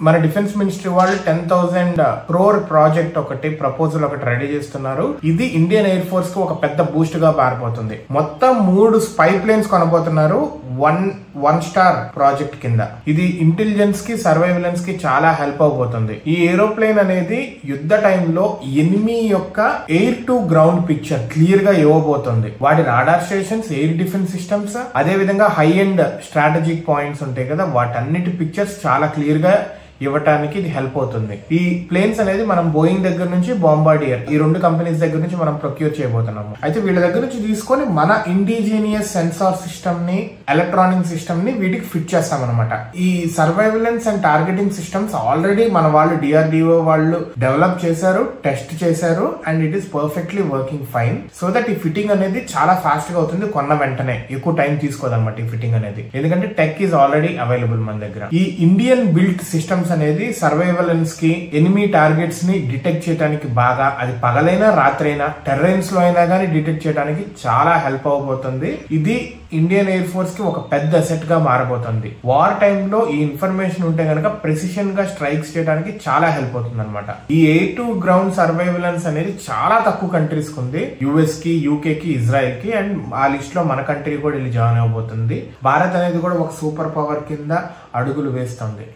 మన defence ministry వాళ్ళు 10,000 crore project ఒకటి ప్రపోజల్ ఒకటి రెడీ చేస్తున్నారు. ఇది ఇండియన్ ఎయిర్ ఫోర్స్ కి ఒక పెద్ద బూస్ట్ గా మారిపోతుంది. మొత్తం 3 స్పై ప్లేన్స్ కొనబోతున్నారు వన్ స్టార్ ప్రాజెక్ట్ కింద. ఇది ఇంటెలిజెన్స్ కి సర్వైలెన్స్ కి చాలా హెల్ప్ అవబోతుంది. ఈ ఏరోప్లేన్ అనేది యుద్ధ టైంలో ఎనిమీ యొక్క air to ground picture clear గా ఇవ్వబోతుంది. వాటి radar stations, air defence systems, అదే విధంగా హై ఎండ్ స్ట్రాటజిక్ పాయింట్స్ ఉంటాయి కదా, వాటన్నిటి పిక్చర్స్ చాలా క్లియర్ గా ఇవ్వటానికి ఇది హెల్ప్ అవుతుంది. ఈ ప్లేన్స్ అనేది మనం బోయింగ్ దగ్గర నుంచి బాంబార్డియర్ ఈ 2 కంపెనీస్ దగ్గర నుంచి మనం ప్రొక్యూర్ చేయబోతున్నాము. అయితే వీళ్ళ దగ్గర నుంచి తీసుకొని మన ఇండిజినియస్ సెన్సార్ సిస్టమ్ ని, ఎలక్ట్రానిక్ సిస్టమ్ ని వీటికి ఫిట్ చేస్తాం అనమాట. ఈ surveillance and targeting systems already మన వాళ్ళు DRDO వాళ్ళు డెవలప్ చేశారు, టెస్ట్ చేశారు, and it is perfectly working fine. So that ఈ ఫిట్టింగ్ అనేది చాలా ఫాస్ట్ గా అవుతుంది. కొన్న వెంటనే ఎక్కువ టైం తీసుకోదన్నమాట ఈ ఫిట్టింగ్ అనేది, ఎందుకంటే టెక్ ఈజ్ ఆల్రెడీ అవైలబుల్ మన దగ్గర. ఈ ఇండియన్ బిల్ట్ సిస్టమ్స్ అనేది సర్వైవలెన్స్ కి, ఎనిమీ టార్గెట్స్ ని డిటెక్ట్ చేయడానికి బాగా, అది పగలైనా రాత్రైనా టెర్రైన్స్ లో అయినా కానీ డిటెక్ట్ చేయడానికి చాలా హెల్ప్ అవబోతుంది. ఇది ఇండియన్ ఎయిర్ ఫోర్స్ కి ఒక పెద్ద అసెట్ గా మారబోతుంది. వార్ టైంలో ఈ ఇన్ఫర్మేషన్ ఉంటే గనక ప్రెసిషన్ గా స్ట్రైక్స్ చేయడానికి చాలా హెల్ప్ అవుతుంది అనమాట. ఈ ఎయిర్ టు గ్రౌండ్ సర్వైవలెన్స్ అనేది చాలా తక్కువ కంట్రీస్ కి ఉంది. US కి, UK కి, ఇజ్రాయెల్ కి, అండ్ ఆ లిస్ట్ లో మన కంట్రీ కూడా వెళ్ళి జాయిన్ అవబోతుంది. భారత్ అనేది కూడా ఒక సూపర్ పవర్ కింద అడుగులు వేస్తుంది.